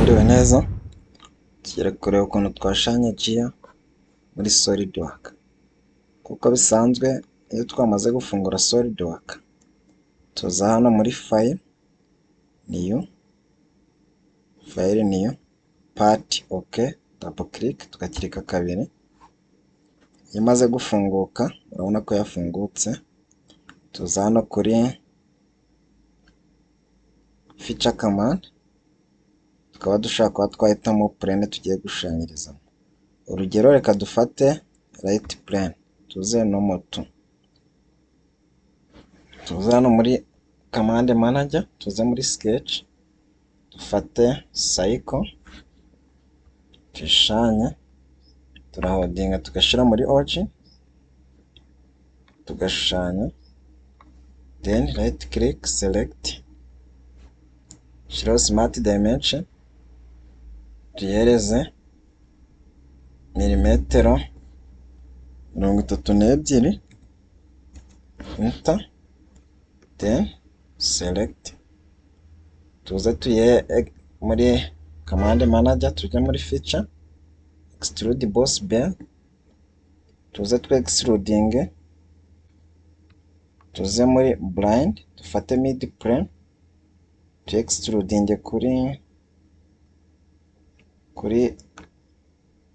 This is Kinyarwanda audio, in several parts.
Mwiriwe neza, tugiye kureba ukuntu twashushanya Gia muri Solidwork. Kuko bisanzwe iyo twamaze gufungura Solidwork, tuza hano muri File, New, Part, OK, double click, tugakirika kabiri. Iyo imaze gufunguka, urabona ko yafungutse, tuza hano kuri Feature Command, tukaba dushaka kuba twahitamo plane tugiye gushushanyirizamo. Urugero reka dufate right plane, tuze no moto. Tuze hano muri Command Manager, tuze muri Sketch, dufate Cycle, tushushanye, turahodinga tugashyira muri Origin, tugashushanya, then right click, select, shyiraho Smart Dimension, tuyihereze milimetero 32, enter, then select. Tuze tuye muri Command Manager, tujya muri Feature, extrude boss bear, tuze twe extruding, tuze muri blind, dufate mid plane, tu extruding kuri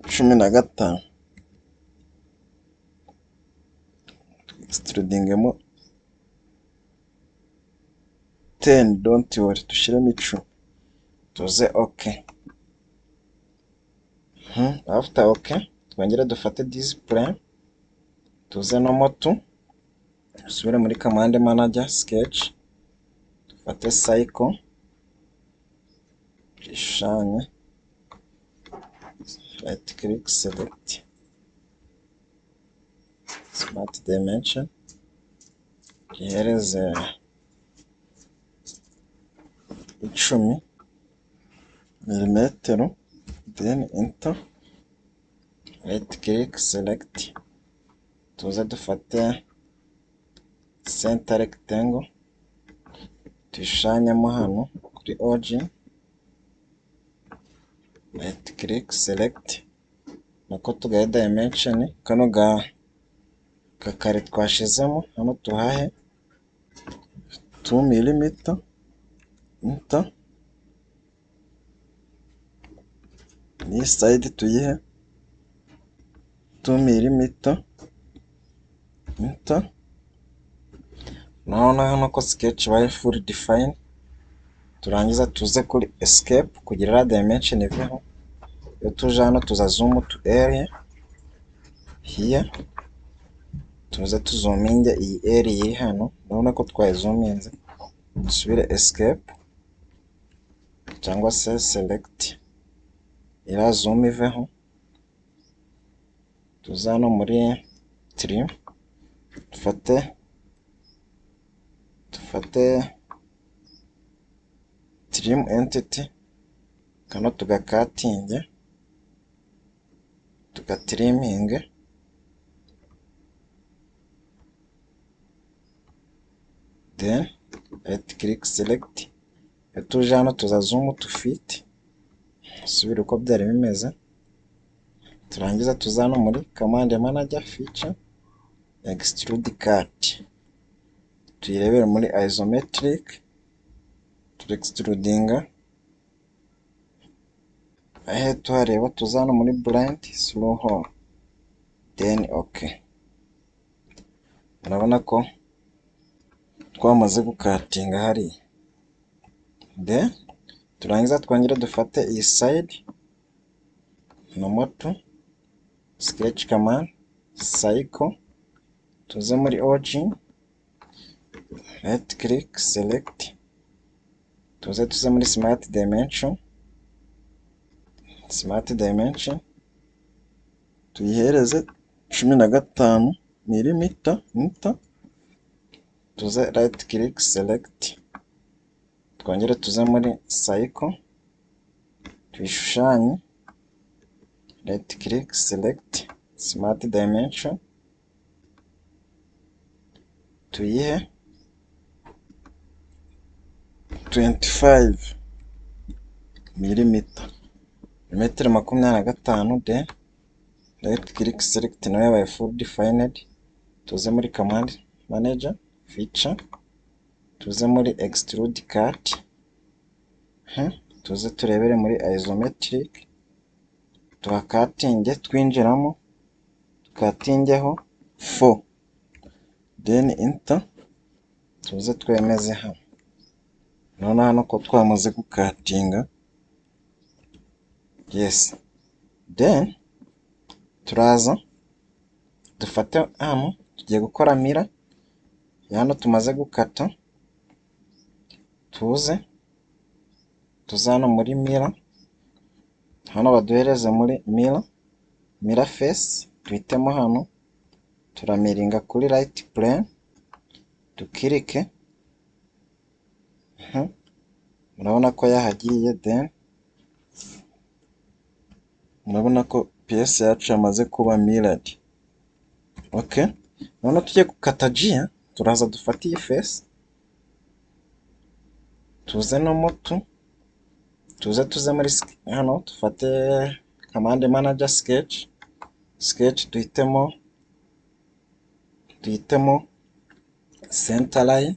15, extruding mo 10, don't worry, tushiremo 10, tuze OK. After OK, twongera dufate display, tuze no moto, subire muri Command Manager, Sketch, dufate Cycle, tushushanye, right click, select, Smart Dimension, tuyihereze 10 milimetero, then enter, right click, select, tuze dufate center rectangle, tuyishushanyemo hano kuri origin, right click, select, nako tugahe dimension, kano kakare twashizemo hano tuhahe 2 mm, enter, ni side tuyihe 2 mm, enter. Naona hano ko sketch baye full define, turangiza tuze kuri escape kugira dimension iveho. Iyo tuje hano tuza zoom to area here, tuze tuzominge iyi area iri hano, urabona ko twayizoominze. Dusubire escape cyangwa se select, ira zoom iveho, tuze hano muri trim, dufate trim entity, kano tugakatinge, tugatriminge, then right click, select. Iyo tuje hano tuza zoom to fit, subira uko byari bimeze, turangiza tuza hano muri Command Manager, Feature, extrude cut, tuyirebere muri isometric, tu extrudinga, ahe tuhareba tuza hano muri blind, slow hole, then OK. Urabona ko twamaze gukatinga hariya. Then turangiza twongera dufate iyi side no moto, Sketch Command, Cycle, tuze muri Origin, right click, select, tuze muri Smart Dimension, tuyihereze 15 mm, enter, tuze right click, select, twongere tuze muri Cycle, tuyishushanye, right click, select, Smart Dimension, tuyihe 25, milimita, metero 25, then right click select nayo yabaye full defined. Tuze muri command manager feature, tuze muri extrude cut, tuze turebere muri isometric, tuhakatinge twinjiramo, tukatingeho 4, then enter, tuze twemeze hano. None hano ko twamaze gukatinga, yes, then turaza dufate hano tugiye gukora mira hano tumaze gukata, tuze hano muri mira, hano baduhereze muri mira face, tuhitemo hano, turamiringa kuri right plane, tukirike, murabona ko yahagiye, then murabona ko pièce yacu yamaze kuba mirrored. Okay, none tugiye gukata G, turaza dufata iyi face, tuze no moto, tuze muri hano dufate command manager sketch, tuhitemo center line,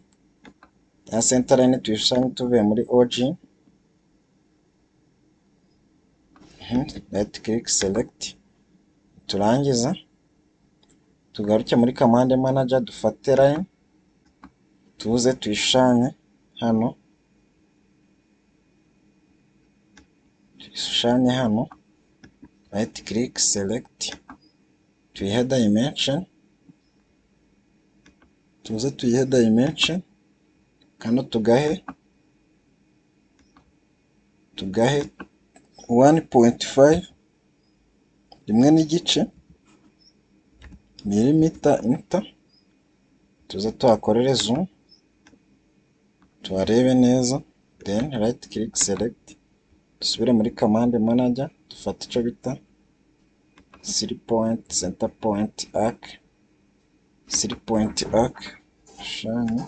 ya center line tuyishushanye tuvuye muri OG, right click select, turangiza tugaruke muri command manager dufate line, tuze tuyishushanye hano, right click select, tuyihe dimension, tuze tuyihe dimension, kano tugahe 1.5 rimwe n'igice milimita enter, tuze tuhakorere zoom tuharebe neza, then right click select, dusubire muri command manager dufate icyo bita 3 point center point arc, 3 point arc, shushanya,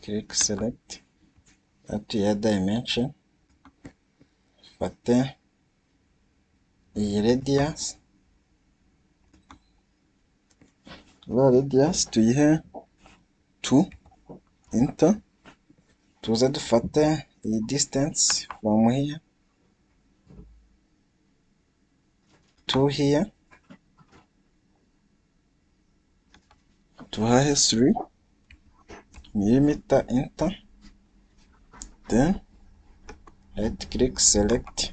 click select, atuye dimension, fate iyi radius, tuyihe 2, enter, tuze dufate iyi distance from here to here, tuhahe 3 millimeter, enter, then right click select,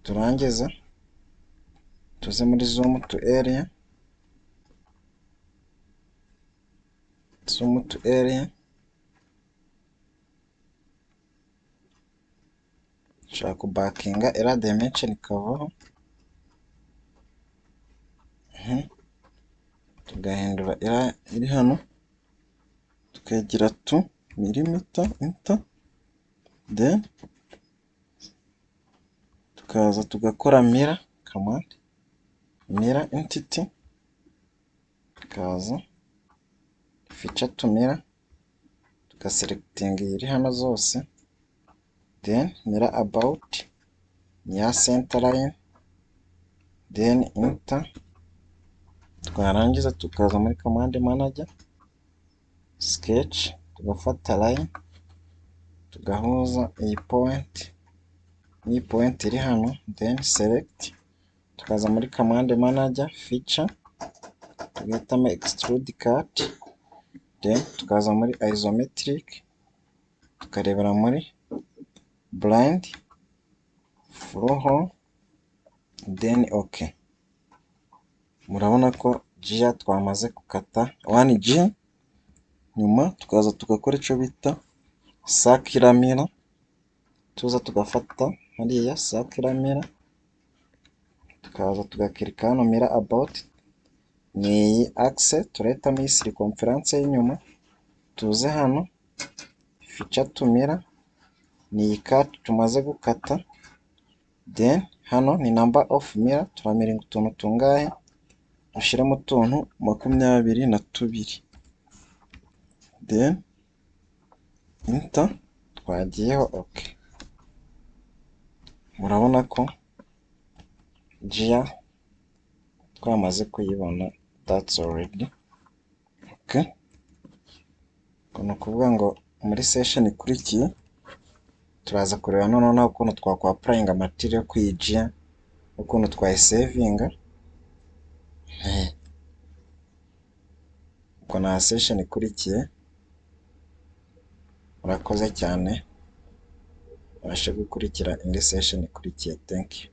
turangiza tuze muri zoom to area, nshaka kubakinga era dimension ikavaho, tugahindura era iri hano tukagira 2 millimeter, enter, then tukaza tugakora mirror command, mirror entity, tukaza feature to mirror, tukaselecting iri hano zose, then mirror about ya center line, then enter, twarangiza tukaza muri command manager sketch, tugafata line, tugahuza iyi point iri hano, then select, tukaza muri command manager feature, tugahitamo extrude cut, then tukaza muri isometric, tukarebera muri blind flow, then okay. Murabona ko G twamaze gukata 1G, nyuma tukaza tugakora icyo bita circular mirror, tuza tugafata hariya circular mirror, tukaza tugakirika hano mirror about, ni iyi axe turahitamo iyi circumference y'inyuma, tuze hano feature to mirror, ni iyi cut tumaze gukata, then hano ni number of mirror, turamiringa utuntu tungahe, dushyiramo utuntu 22, then enter, twagiyeho okay. Murabona ko gear twamaze kuyibona, that's already okay. Ni ukuvuga ngo muri session ikurikiye turaza kureba noneho ukuntu twakwapplyinga material ku iyi gear, ukuntu twayisavinga. Ubwo na session ikurikiye. Murakoze cyane, ubashe gukurikira indi session ikurikiye. Thank you.